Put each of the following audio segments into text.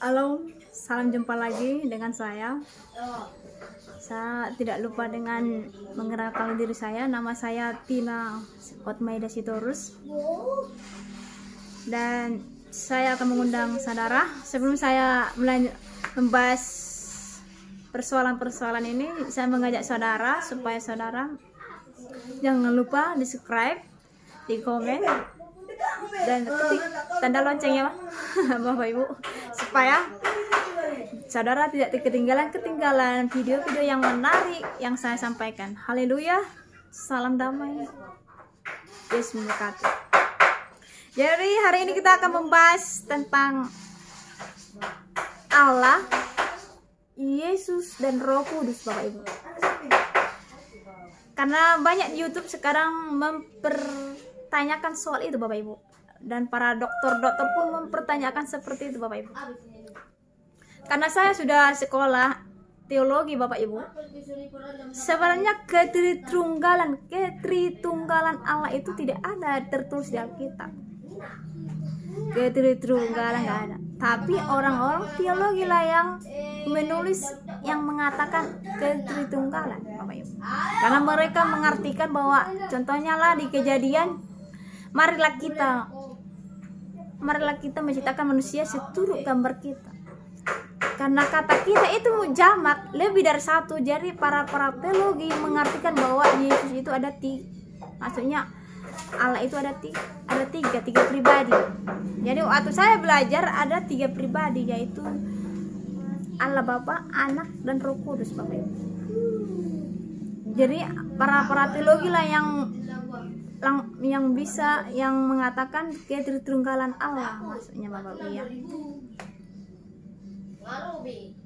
Halo, salam jumpa lagi dengan saya. Saya tidak lupa dengan mengenalkan diri saya. Nama saya Tina Otmaida Sitorus. Dan saya akan mengundang saudara. Sebelum saya membahas persoalan-persoalan ini, saya mengajak saudara supaya saudara jangan lupa di subscribe, di komen, dan ketik tanda loncengnya Bapak Ibu, supaya saudara tidak ketinggalan video-video yang menarik yang saya sampaikan. Haleluya, salam damai, Yesus memberkati. Jadi hari ini kita akan membahas tentang Allah, Yesus dan Roh Kudus, Bapak Ibu. Karena banyak di YouTube sekarang mempertanyakan soal itu, Bapak Ibu. Dan para dokter-dokter pun mempertanyakan seperti itu, Bapak Ibu. Karena saya sudah sekolah teologi, Bapak Ibu. Sebenarnya ketritunggalan Allah itu tidak ada tertulis di Alkitab. Ketritunggalan nggak ada. Tapi orang-orang teologi lah yang menulis, yang mengatakan ketritunggalan, Bapak Ibu. Karena mereka mengartikan bahwa contohnya lah di Kejadian, marilah kita menciptakan manusia seturut gambar kita. Karena kata kita itu jamak, lebih dari satu. Jadi para teologi mengartikan bahwa Yesus itu ada maksudnya Allah itu ada tiga pribadi. Jadi waktu saya belajar ada 3 pribadi, yaitu Allah Bapa, Anak, dan Roh Kudus, Bapak Ibu. Jadi para teologi lah yang bisa yang mengatakan ketritunggalan Allah, maksudnya Bapak Ibu ya.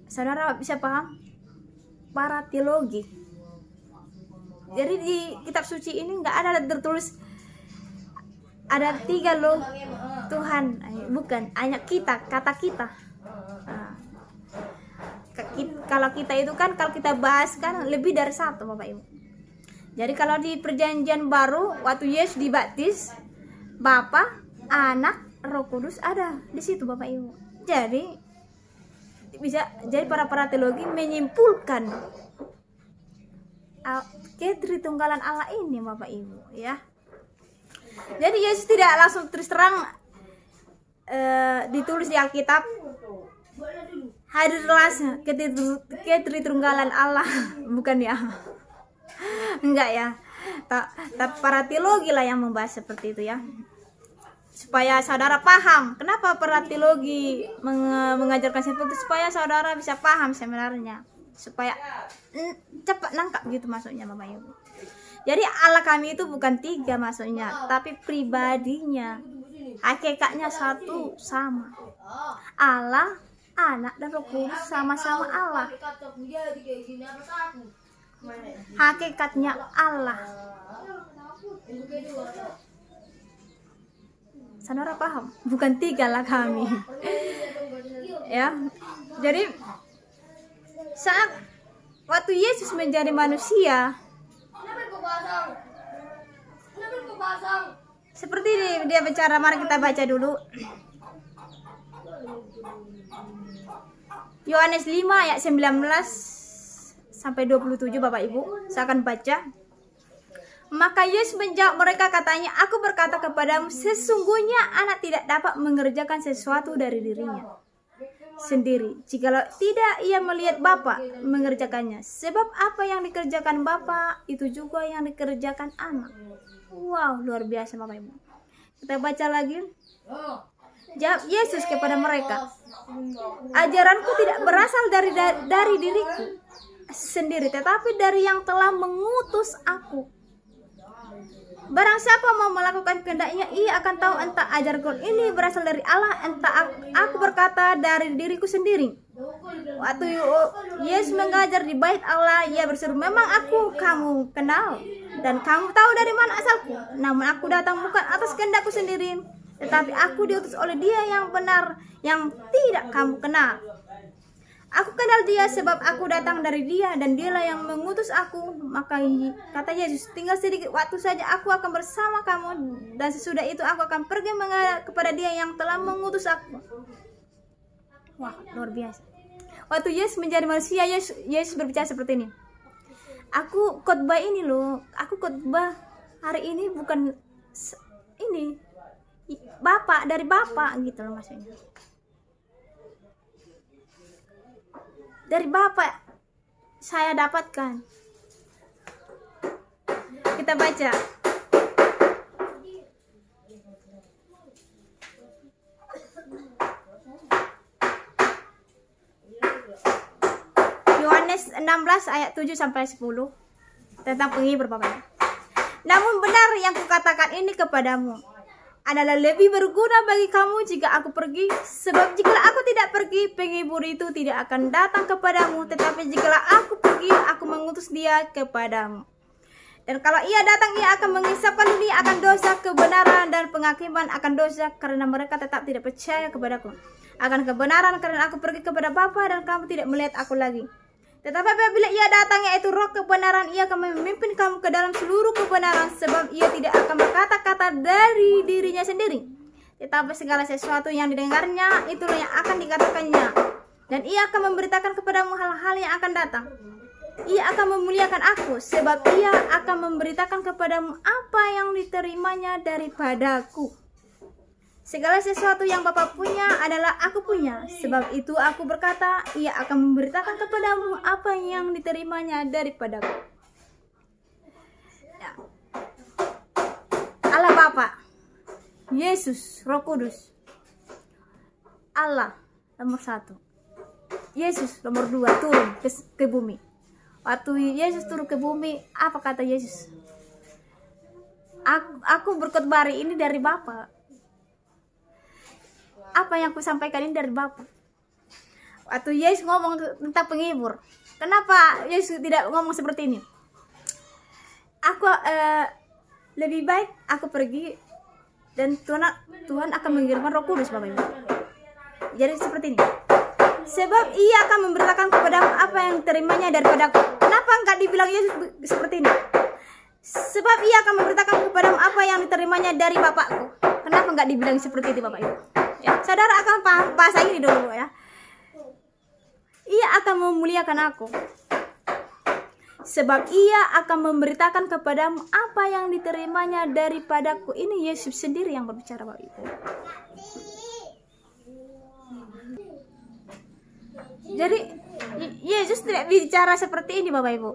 Saudara bisa paham? Para teologi. Jadi di kitab suci ini nggak ada tertulis ada 3 loh Tuhan, bukan hanya kata kita. Kalau kita itu kan, kalau kita bahas kan lebih dari 1, Bapak Ibu. Jadi kalau di perjanjian baru waktu Yesus dibaptis, Bapa, Anak, Roh Kudus ada di situ, Bapak Ibu. Jadi para teologi menyimpulkan ketritunggalan Allah ini, Bapak Ibu ya. Jadi Yesus tidak langsung terus terang ditulis di Alkitab hadirlah ketritunggalan Allah, bukan ya. Enggak ya. Tapi para teologi lah yang membahas seperti itu ya. Supaya saudara paham kenapa para teologi mengajarkan seperti itu, supaya saudara bisa paham sebenarnya, supaya cepat nangkap gitu maksudnya, Bapak Ibu. Jadi Allah kami itu bukan 3 maksudnya, tapi pribadinya, hakikatnya satu sama. Allah, Anak, dan Roh Kudus sama-sama Allah. Hakikatnya Allah. Saudara paham? Bukan 3 lah kami. Ya. Jadi saat waktu Yesus menjadi manusia, seperti dia bicara, mari kita baca dulu. Yohanes 5 ayat 19 sampai 27, Bapak Ibu. Saya akan baca. Maka Yesus menjawab mereka, katanya, aku berkata kepadamu, sesungguhnya anak tidak dapat mengerjakan sesuatu dari dirinya sendiri, jikalau tidak ia melihat Bapa mengerjakannya. Sebab apa yang dikerjakan Bapa, itu juga yang dikerjakan Anak. Wow, luar biasa, Bapak Ibu. Kita baca lagi. Jawab Yesus kepada mereka, ajaranku tidak berasal dari diriku sendiri, tetapi dari yang telah mengutus aku. Barang siapa mau melakukan kehendaknya, ia akan tahu entah ajarku ini berasal dari Allah, entah aku berkata dari diriku sendiri. Waktu Yesus mengajar di bait Allah, ia berseru, memang aku kamu kenal, dan kamu tahu dari mana asalku. Namun aku datang bukan atas kehendakku sendiri, tetapi aku diutus oleh Dia yang benar, yang tidak kamu kenal. Aku kenal Dia sebab aku datang dari Dia, dan Dialah yang mengutus aku. Maka kata Yesus, tinggal sedikit waktu saja aku akan bersama kamu, dan sesudah itu aku akan pergi menghadap kepada Dia yang telah mengutus aku. Wah, luar biasa. Waktu Yesus menjadi manusia, Yesus berbicara seperti ini. Aku khotbah ini loh, aku khotbah hari ini bukan ini Bapak, dari Bapak gitu loh maksudnya. Dari Bapak saya dapatkan. Kita baca. Yohanes 16 ayat 7 sampai 10 tentang penghibur Bapak. Namun benar yang kukatakan ini kepadamu adalah lebih berguna bagi kamu jika aku pergi, sebab jika aku tidak pergi, penghibur itu tidak akan datang kepadamu, tetapi jika aku pergi, aku mengutus dia kepadamu. Dan kalau ia datang, ia akan mengisapkan dunia akan dosa, kebenaran, dan penghakiman akan dosa, karena mereka tetap tidak percaya kepadaku. Akan kebenaran, karena aku pergi kepada Bapa dan kamu tidak melihat aku lagi. Tetapi apabila ia datang, yaitu roh kebenaran, ia akan memimpin kamu ke dalam seluruh kebenaran, sebab ia tidak akan berkata-kata dari dirinya sendiri, tetapi segala sesuatu yang didengarnya, itulah yang akan dikatakannya. Dan ia akan memberitakan kepadamu hal-hal yang akan datang. Ia akan memuliakan aku, sebab ia akan memberitakan kepadamu apa yang diterimanya daripadaku. Segala sesuatu yang Bapa punya adalah aku punya. Sebab itu aku berkata, ia akan memberitakan kepadamu apa yang diterimanya daripadaku. Ya. Allah Bapa, Yesus, Roh Kudus. Allah nomor 1. Yesus nomor 2 turun ke bumi. Waktu Yesus turun ke bumi, apa kata Yesus? Aku berkhotbah hari ini dari Bapa. Apa yang aku sampaikan ini dari Bapa. Waktu Yesus ngomong tentang penghibur, kenapa Yesus tidak ngomong seperti ini? Aku lebih baik aku pergi dan Tuhan akan mengirimkan Roh Kudus, Bapak Ibu. Jadi seperti ini. Sebab ia akan memberitakan kepadamu apa yang terimanya daripadaku. Kenapa enggak dibilang Yesus seperti ini? Sebab ia akan memberitakan kepadamu apa yang diterimanya dari Bapakku. Kenapa enggak dibilang seperti itu, Bapak Ibu? Ya, saudara akan paham bahasa ini dulu ya. Ia akan memuliakan aku. Sebab ia akan memberitakan kepadamu apa yang diterimanya daripadaku. Ini Yesus sendiri yang berbicara, Bapak Ibu. Jadi Yesus tidak bicara seperti ini, Bapak Ibu.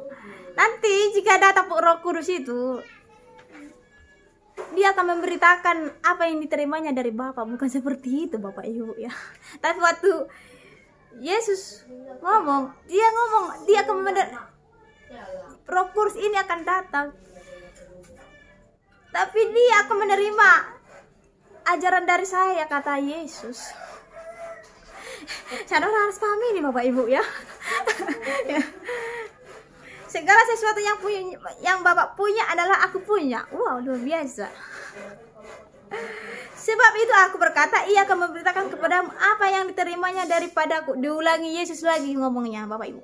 Nanti jika datang Roh Kudus itu, dia akan memberitakan apa yang diterimanya dari Bapa, bukan seperti itu, Bapak Ibu ya. Tapi waktu Yesus ngomong, dia akan Roh Kudus ini akan datang. Tapi dia akan menerima ajaran dari saya, kata Yesus. Saudara harus pahami ini, Bapak Ibu ya. Ya. Segala sesuatu yang Bapak punya adalah aku punya. Wow, luar biasa. Sebab itu aku berkata, ia akan memberitakan kepadamu apa yang diterimanya daripadaku. Diulangi Yesus lagi ngomongnya, Bapak Ibu.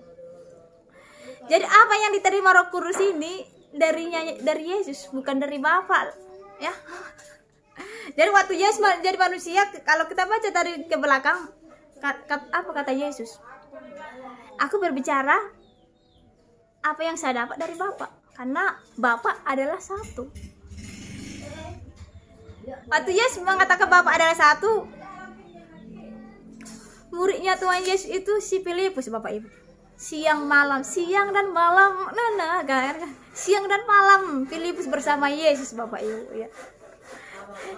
Jadi apa yang diterima Roh Kudus ini dari Yesus, bukan dari Bapa ya. Jadi waktu Yesus jadi manusia, kalau kita baca dari ke belakang, apa kata Yesus? Aku berbicara apa yang saya dapat dari Bapa, karena Bapa adalah satu. Waktu Yesus mengatakan Bapa adalah satu, muridnya Tuhan Yesus itu si Filipus, Bapak Ibu. Siang dan malam, siang dan malam Filipus bersama Yesus, Bapak Ibu ya.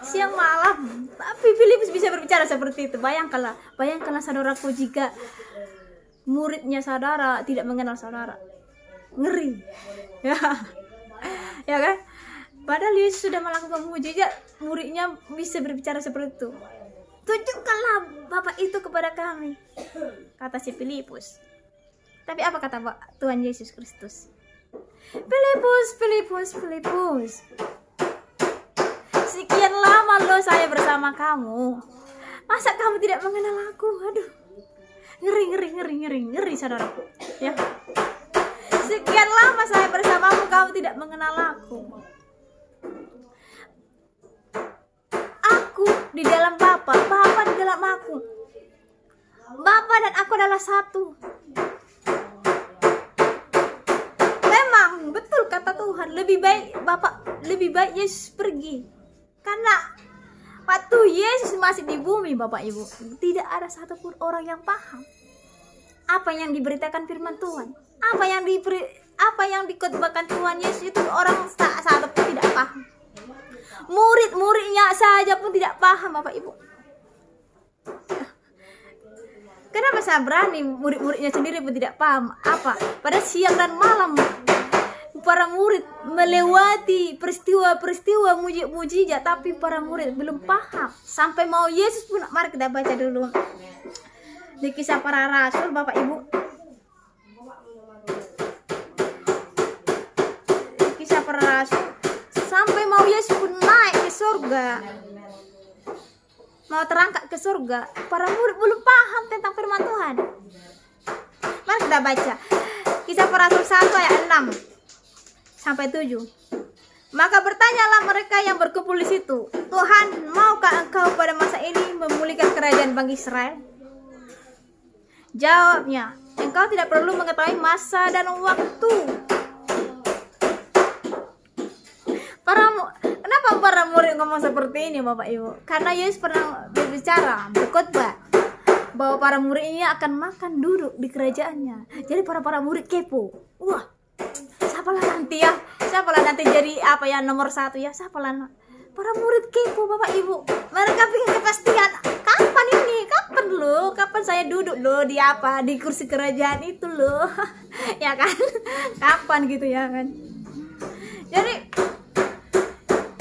Siang malam, tapi Filipus bisa berbicara seperti itu. Bayangkanlah saudaraku, jika muridnya saudara tidak mengenal saudara, ngeri ya, ya kan? Padahal Yesus sudah melakukan mukjizat, muridnya bisa berbicara seperti itu. Tunjukkanlah Bapa itu kepada kami, kata si Filipus. Tapi apa kata Tuhan Yesus Kristus? Filipus, sekian lama loh saya bersama kamu, masa kamu tidak mengenal aku? Aduh, ngeri saudaraku ya. Sekian lama saya bersamamu, kamu tidak mengenal aku. Aku di dalam Bapa, Bapa di dalam aku. Mama dan aku adalah satu. Memang betul kata Tuhan, lebih baik Yesus pergi. Karena waktu Yesus masih di bumi, Bapak Ibu, tidak ada satupun orang yang paham apa yang diberitakan firman Tuhan, apa yang dikotbahkan Tuhan Yesus itu orang satupun tidak paham. Murid-muridnya saja pun tidak paham, Bapak Ibu. Kenapa saya berani murid-muridnya sendiri pun tidak paham apa? Pada siang dan malam para murid melewati peristiwa-peristiwa mujizat, tapi para murid belum paham. Sampai mau Yesus pun, mari kita baca dulu di Kisah Para Rasul, Bapak Ibu. Kisah Para Rasul, sampai mau Yesus pun naik ke surga, mau terangkat ke surga, para murid belum paham tentang firman Tuhan. Mari kita baca Kisah Para Rasul 1 ayat 6 sampai 7. Maka bertanyalah mereka yang berkumpul di situ, Tuhan, maukah engkau pada masa ini memulihkan kerajaan bangsa Israel? Jawabnya, engkau tidak perlu mengetahui masa dan waktu. Kenapa para murid ngomong seperti ini, Bapak Ibu? Karena Yesus pernah berbicara, berkhotbah bahwa para murid ini akan makan duduk di kerajaannya. Jadi para murid kepo. Wah, siapalah nanti jadi apa ya, nomor 1 ya, siapalah. Para murid kepo, Bapak Ibu. Mereka ingin kepastian, kapan saya duduk loh di kursi kerajaan itu loh. Ya kan? Kapan gitu ya kan? Jadi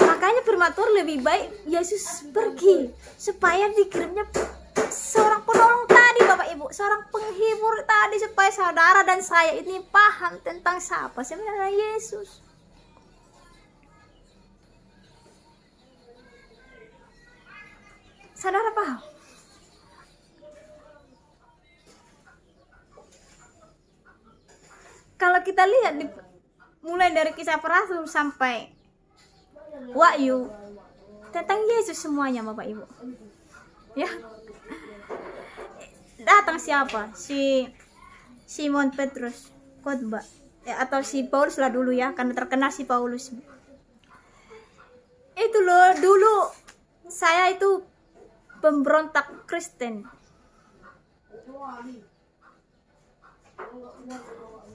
makanya firman Tuhan lebih baik Yesus pergi supaya dikirimnya seorang penolong tadi, Bapak Ibu, seorang penghibur tadi, supaya saudara dan saya ini paham tentang siapa sebenarnya Yesus. Saudara paham? Kalau kita lihat mulai dari Kisah Para Rasul sampai Wahyu, tentang Yesus semuanya, Bapak Ibu. Ya. Datang siapa? Si Simon Petrus khotbah. Ya, atau si Paulus lah dulu ya, karena terkenal si Paulus. Itu loh, dulu saya itu pemberontak Kristen.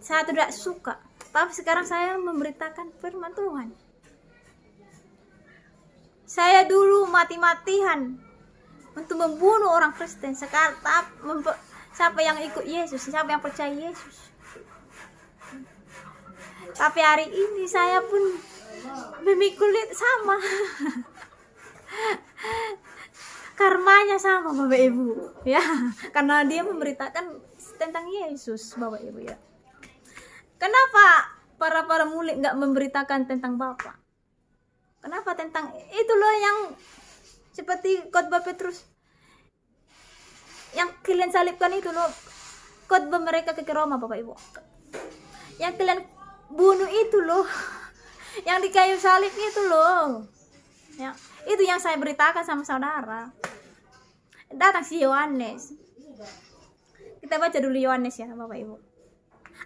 Saya tidak suka, tapi sekarang saya memberitakan firman Tuhan. Saya dulu mati-matian untuk membunuh orang Kristen. Sekarang siapa yang ikut Yesus, siapa yang percaya Yesus. Tapi hari ini saya pun memikul sama. Karmanya sama, Bapak Ibu, ya, karena dia memberitakan tentang Yesus, Bapak Ibu ya. Kenapa para murid nggak memberitakan tentang Bapa? Kenapa tentang itu loh yang seperti khotbah Petrus, yang kalian salibkan itu loh, khotbah mereka ke Roma, Bapak Ibu, yang kalian bunuh itu loh, yang di kayu salib itu loh, ya, itu yang saya beritakan sama saudara. Datang si Yohanes, kita baca dulu Yohanes ya, Bapak Ibu.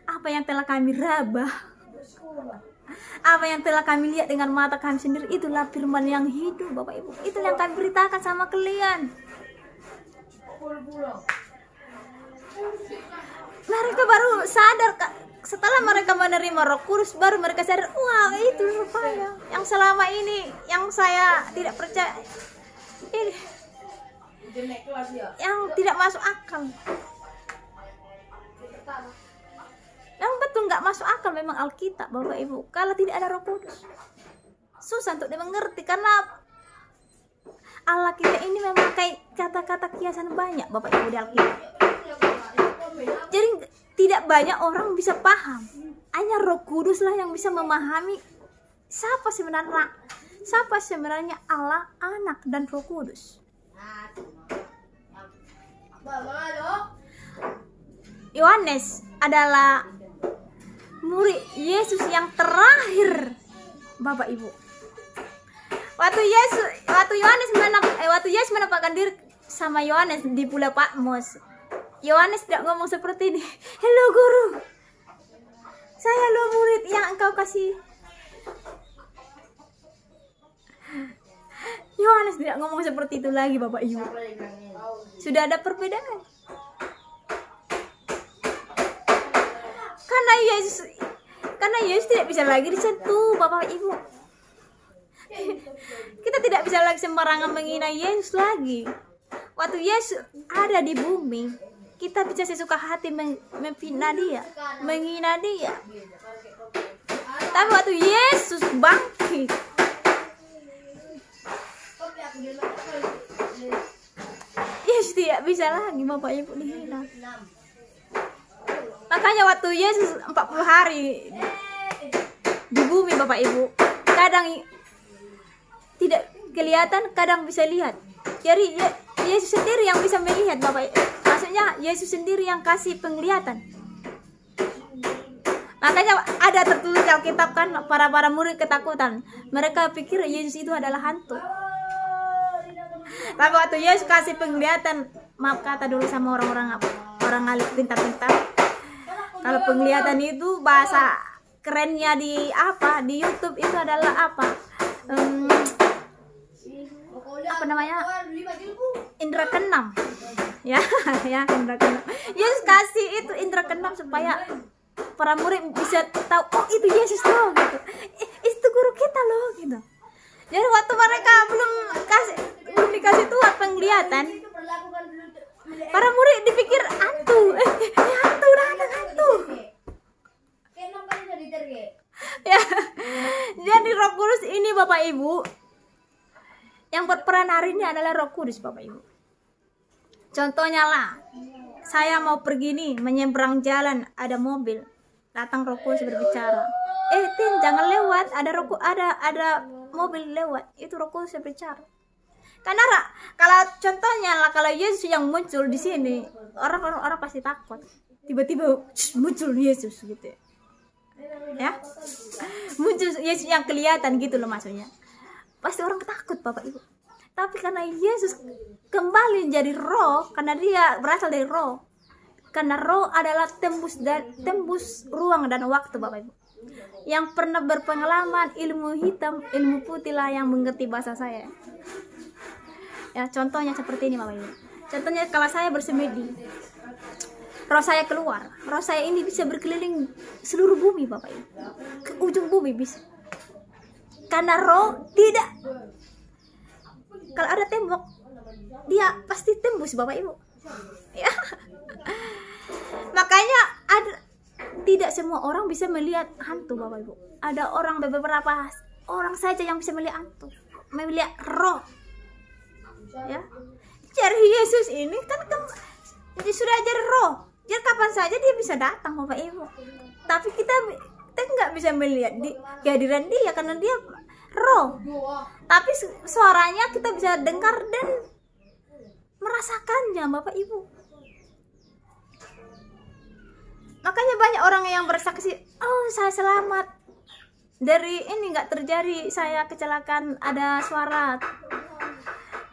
Apa yang telah kami raba, apa yang telah kami lihat dengan mata kami sendiri, itulah firman yang hidup, Bapak Ibu. Itu yang kami beritakan sama kalian. Mereka baru sadar, setelah mereka menerima Roh Kudus, baru mereka sadar, wah, itu rupanya yang selama ini yang saya tidak percaya, yang tidak masuk akal. Yang betul nggak masuk akal memang Alkitab, Bapak Ibu, kalau tidak ada Roh Kudus. Susah untuk dimengerti, karena Allah kita ini memakai kata-kata kiasan banyak, Bapak Ibu, di Alkitab. Jadi tidak banyak orang bisa paham. Hanya Roh Kudus lah yang bisa memahami siapa sebenarnya Allah, Anak, dan Roh Kudus. Yohanes adalah murid Yesus yang terakhir, Bapak Ibu. Waktu Yesus menampakkan diri sama Yohanes di Pulau Patmos, Yohanes tidak ngomong seperti ini. Hello guru, saya lo murid yang engkau kasih. Yohanes tidak ngomong seperti itu lagi Bapak Ibu. Sudah ada perbedaan. Karena Yesus tidak bisa lagi disentuh Bapak Ibu. Kita tidak bisa lagi sembarangan menghina Yesus lagi. Waktu Yesus ada di bumi, kita bisa sesuka hati menghina dia, menghina dia. Tapi waktu Yesus bangkit, Yesus tidak bisa lagi Bapak Ibu dihina. Makanya waktu Yesus 40 hari di bumi Bapak Ibu, kadang tidak kelihatan, kadang bisa lihat. Jadi Yesus sendiri yang bisa melihat Bapak. Maksudnya Yesus sendiri yang kasih penglihatan. Makanya ada tertulis Alkitab kan, para murid ketakutan. Mereka pikir Yesus itu adalah hantu. Tapi waktu Yesus kasih penglihatan, maaf kata dulu sama orang alim pintar-pintar. Kalau penglihatan itu bahasa kerennya di YouTube itu adalah apa? Apa namanya? Indra keenam. Ya, indra keenam. Yesus kasih itu indra keenam supaya para murid bisa tahu, oh itu Yesus loh gitu. Itu guru kita loh gitu. Jadi waktu mereka belum dikasih Tuhan penglihatan, para murid dipikir hantu. Hantu datang hantu. Ya. Jadi Roh Kudus ini Bapak Ibu, yang berperan hari ini adalah Roh Kudus Bapak Ibu. Contohnya lah, saya mau pergi nih menyeberang jalan, ada mobil, datang Roh Kudus berbicara. Tin jangan lewat, ada mobil lewat, itu Roh Kudus berbicara. Karena kalau contohnya lah, kalau Yesus yang muncul di sini, orang pasti takut. Tiba-tiba muncul Yesus gitu. Ya. Muncul Yesus yang kelihatan gitu loh maksudnya. Pasti orang takut Bapak Ibu. Tapi karena Yesus kembali jadi roh, karena dia berasal dari roh. Karena roh adalah tembus ruang dan waktu Bapak Ibu. Yang pernah berpengalaman ilmu hitam, ilmu putih lah yang mengerti bahasa saya. Ya, contohnya seperti ini Bapak Ibu. Contohnya kalau saya bersemedi, roh saya keluar. Roh saya ini bisa berkeliling seluruh bumi Bapak Ibu. Ke ujung bumi bisa. Karena roh tidak, kalau ada tembok, dia pasti tembus Bapak Ibu. Ya. Makanya tidak semua orang bisa melihat hantu Bapak Ibu. Ada beberapa orang saja yang bisa melihat hantu, melihat roh. Ya, jadi Yesus ini kan sudah jadi roh, jadi kapan saja dia bisa datang Bapak Ibu. Tapi kita nggak bisa melihat kehadiran dia karena dia roh. Tapi suaranya kita bisa dengar dan merasakannya Bapak Ibu. Makanya banyak orang yang bersaksi, oh saya selamat dari ini, nggak terjadi saya kecelakaan, ada suara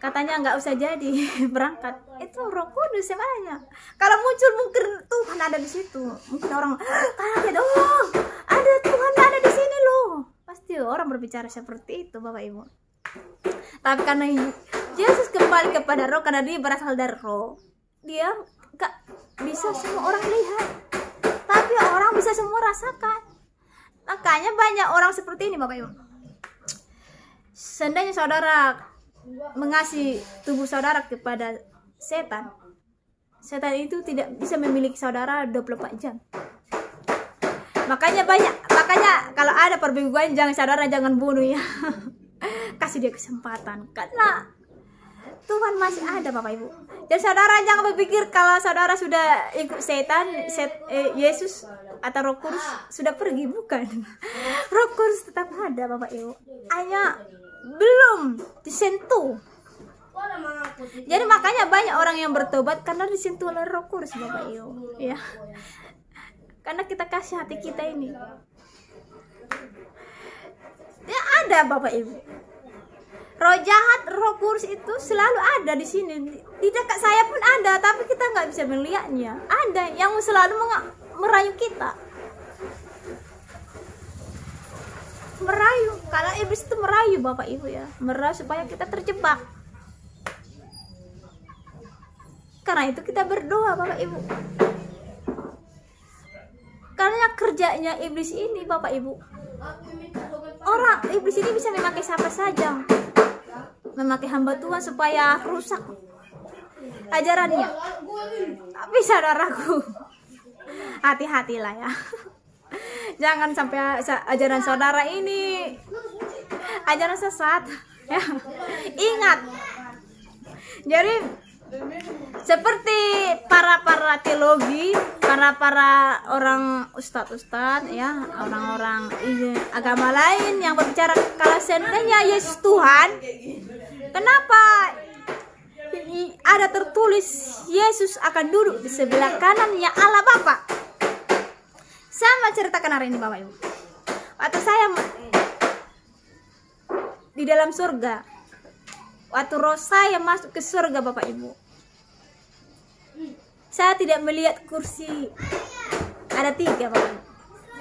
katanya nggak usah jadi berangkat. Itu Roh Kudus semuanya. Kalau muncul mungkin Tuhan ada di situ, mungkin orang kaget, oh ada Tuhan ada di sini loh. Pasti orang berbicara seperti itu Bapak Ibu. Tapi karena Yesus kembali kepada roh, karena dia berasal dari roh, dia nggak bisa semua orang lihat, tapi orang bisa semua rasakan. Makanya banyak orang seperti ini Bapak Ibu. Seandainya saudara mengasihi tubuh saudara kepada setan itu tidak bisa memiliki saudara 24 jam. Makanya kalau ada perbedaan, jangan bunuh ya. Kasih dia kesempatan, karena Tuhan masih ada Bapak Ibu. Dan saudara jangan berpikir kalau saudara sudah ikut Yesus atau Roh Kudus sudah pergi, bukan. Roh Kudus tetap ada Bapak Ibu, hanya belum disentuh. Jadi makanya banyak orang yang bertobat karena disentuh oleh Roh Kudus Bapak Ibu, ya. Karena kita kasih hati kita ini. Ya ada Bapak Ibu. Roh jahat, roh kudus itu selalu ada di sini. Di dekat saya pun ada, tapi kita nggak bisa melihatnya. Ada yang selalu merayu kita. Merayu, karena iblis itu merayu Bapak Ibu ya. Merayu supaya kita terjebak. Karena itu kita berdoa Bapak Ibu. Karena kerjanya iblis ini Bapak Ibu, orang iblis ini bisa memakai siapa saja, memakai hamba Tuhan supaya rusak ajarannya. Tapi saudaraku, hati-hatilah ya. Jangan sampai ajaran saudara ini ajaran sesat ya. Ingat, jadi seperti para teologi, para orang ustadz ya, orang-orang agama lain yang berbicara kalau seandainya Yesus Tuhan, kenapa ada tertulis Yesus akan duduk di sebelah kanannya Allah Bapa? Saya mau ceritakan hari ini Bapak Ibu. Waktu saya di dalam surga, waktu roh saya masuk ke surga Bapak Ibu, saya tidak melihat kursi ada 3 Bapak Ibu,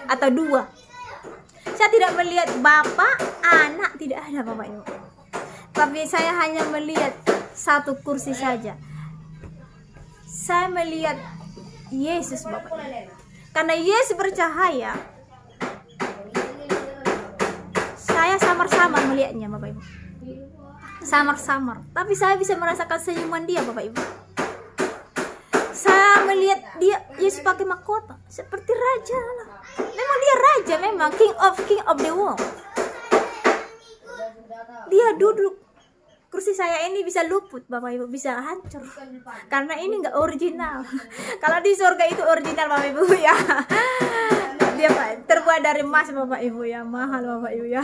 atau 2. Saya tidak melihat Bapak, Anak, tidak ada Bapak Ibu. Tapi saya hanya melihat 1 kursi saja. Saya melihat Yesus Bapak Ibu. Karena Yesus bercahaya, saya samar-samar melihatnya Bapak Ibu. Samar-samar, tapi saya bisa merasakan senyuman dia Bapak Ibu. Saya melihat dia, Yesus pakai mahkota seperti raja lah. Memang dia raja, memang king of the world. Dia duduk. Kursi saya ini bisa luput Bapak Ibu, bisa hancur karena ini nggak original. Kalau di surga itu original Bapak Ibu ya. Dia terbuat dari emas Bapak Ibu ya, mahal Bapak Ibu ya.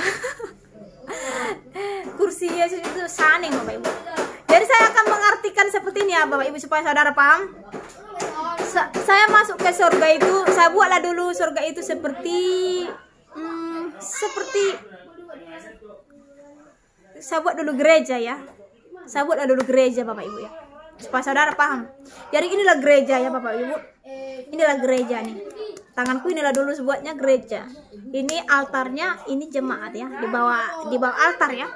Kursi Yesus itu shining Bapak Ibu. Jadi saya akan mengartikan seperti ini ya Bapak Ibu supaya saudara paham. Saya masuk ke surga itu, saya buatlah dulu surga itu seperti saya buat dulu gereja ya. Saya buatlah dulu gereja Bapak Ibu ya, supaya saudara paham. Jadi inilah gereja ya Bapak Ibu. Inilah gereja nih. Tanganku inilah dulu sebuatnya gereja. Ini altarnya, ini jemaat ya. Di bawah altar ya.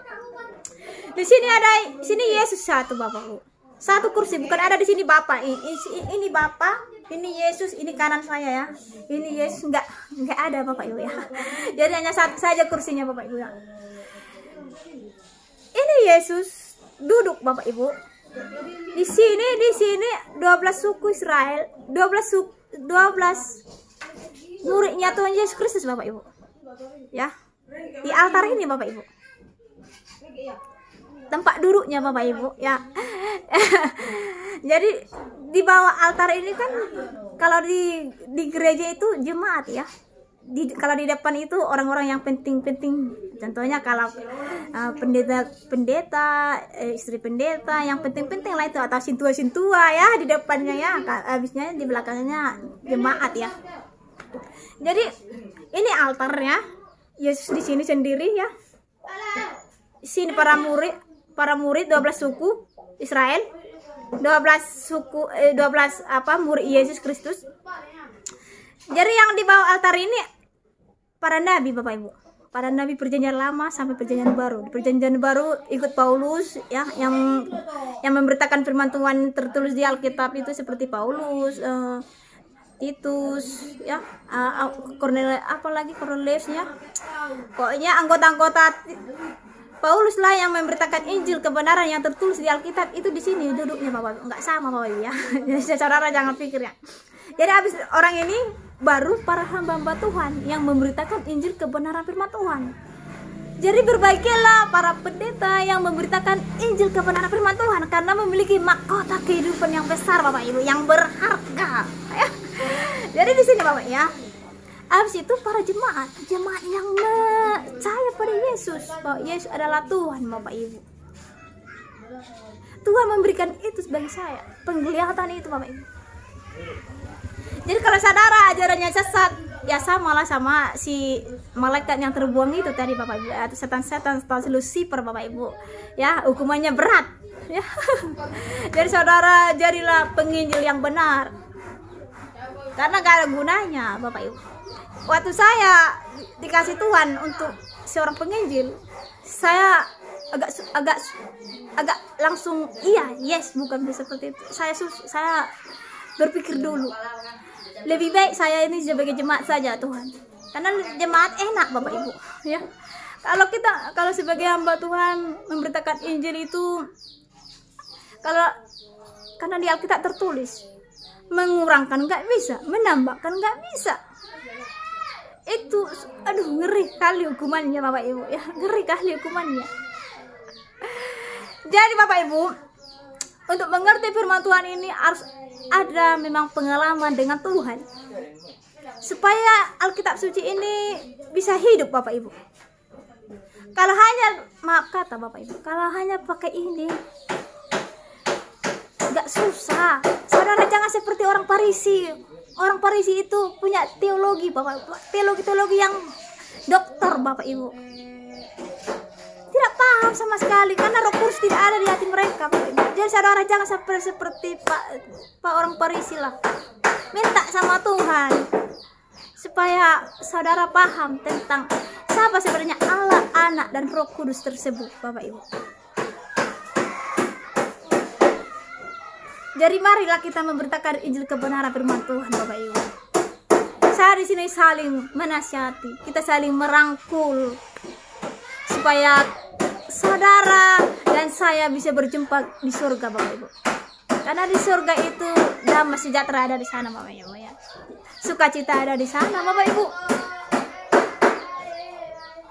Di sini Yesus satu Bapak Ibu. 1 kursi, bukan ada di sini Bapak. Ini Bapak, ini Yesus, ini kanan saya ya. Ini Yesus enggak ada Bapak Ibu ya. Jadi hanya 1 saja kursinya Bapak Ibu ya. Ini Yesus duduk Bapak Ibu. Di sini 12 suku Israel, 12 muridnya Tuhan Yesus Kristus Bapak Ibu. Ya. Di altar ini Bapak Ibu. Tempat duduknya Bapak Ibu ya. Jadi di bawah altar ini kan kalau di gereja itu jemaat ya. Kalau di depan itu orang-orang yang penting-penting. Contohnya kalau pendeta, istri pendeta yang penting-penting lah itu, atau sintua-sintua ya di depannya ya. Habisnya di belakangnya jemaat ya. Jadi ini altarnya. Yesus di sini sendiri ya. Sini para murid 12 suku Israel, 12 murid Yesus Kristus. Jadi yang di bawah altar ini para nabi Bapak Ibu. Para nabi perjanjian lama sampai perjanjian baru. Di perjanjian baru ikut Paulus ya, yang memberitakan firman Tuhan tertulis di Alkitab itu seperti Paulus, Titus ya, Cornelius ya. Pokoknya anggota-anggota Paulus lah yang memberitakan Injil kebenaran yang tertulis di Alkitab itu di sini duduknya Bapak. Enggak sama Bapak ya. Jadi saudara jangan pikir ya. Jadi habis orang ini baru para hamba-hamba Tuhan yang memberitakan Injil kebenaran firman Tuhan. Jadi berbaikilah para pendeta yang memberitakan Injil kebenaran firman Tuhan karena memiliki mahkota kehidupan yang besar Bapak Ibu, yang berharga ya. Jadi di sini Bapak ya. Habis itu para jemaat yang percaya pada Yesus, bahwa Yesus adalah Tuhan Bapak Ibu. Tuhan memberikan itu sebagai saya, penglihatan itu Bapak Ibu. Jadi kalau saudara ajarannya sesat ya sama lah sama si malaikat yang terbuang itu tadi Bapak Ibu, atau setan-setan atau Lucifer Bapak Ibu. Ya, hukumannya berat. Ya. Jadi saudara jadilah penginjil yang benar. Karena gak ada gunanya Bapak Ibu. Waktu saya dikasih Tuhan untuk seorang penginjil, saya agak langsung yes, bukan seperti itu. Saya berpikir dulu, lebih baik saya ini sebagai jemaat saja Tuhan, karena jemaat enak Bapak Ibu. Ya, kalau sebagai hamba Tuhan memberitakan Injil itu, karena di Alkitab tertulis mengurangkan nggak bisa, menambahkan nggak bisa. Itu ngeri kali hukumannya Bapak Ibu, ya, ngeri kali hukumannya. Jadi Bapak Ibu, untuk mengerti firman Tuhan ini harus ada memang pengalaman dengan Tuhan, supaya Alkitab suci ini bisa hidup Bapak Ibu. Kalau hanya, maaf kata Bapak Ibu, kalau hanya pakai ini gak susah. Saudara jangan seperti orang Farisi. Orang Farisi itu punya teologi Bapak Ibu, teologi yang dokter Bapak Ibu. Tidak paham sama sekali karena Roh Kudus tidak ada di hati mereka Bapak Ibu. Jadi saudara jangan seperti Pak orang Farisi lah. Minta sama Tuhan supaya saudara paham tentang siapa sebenarnya Allah, Anak, dan Roh Kudus tersebut Bapak Ibu. Jadi marilah kita memberitakan Injil kebenaran firman Tuhan Bapak Ibu. Saya di sini saling menasihati, kita saling merangkul supaya saudara dan saya bisa berjumpa di surga Bapak Ibu. Karena di surga itu damai sejahtera ada di sana Bapak Ibu ya. Sukacita ada di sana Bapak Ibu.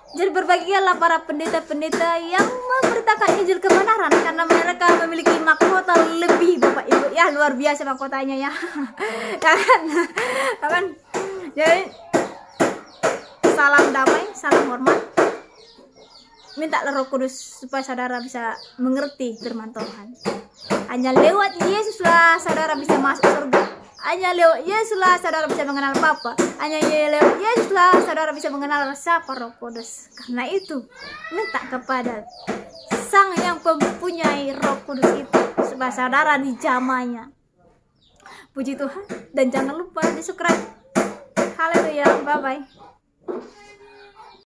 Jadi berbahagialah para pendeta-pendeta yang memberitakan Injil kebenaran, karena mereka memiliki mahkota lebih Bapak Ibu. Ya luar biasa mahkotanya ya. Kan? Jadi salam damai, salam hormat. Mintalah Roh Kudus supaya saudara bisa mengerti firman Tuhan. Hanya lewat Yesuslah saudara bisa masuk surga. Hanya lewat Yesuslah saudara bisa mengenal Bapa. Hanya lewat Yesuslah saudara bisa mengenal siapa Roh Kudus. Karena itu minta kepada Sang yang mempunyai Roh Kudus itu supaya saudara dijamahnya. Puji Tuhan, dan jangan lupa di subscribe. Haleluya, bye bye.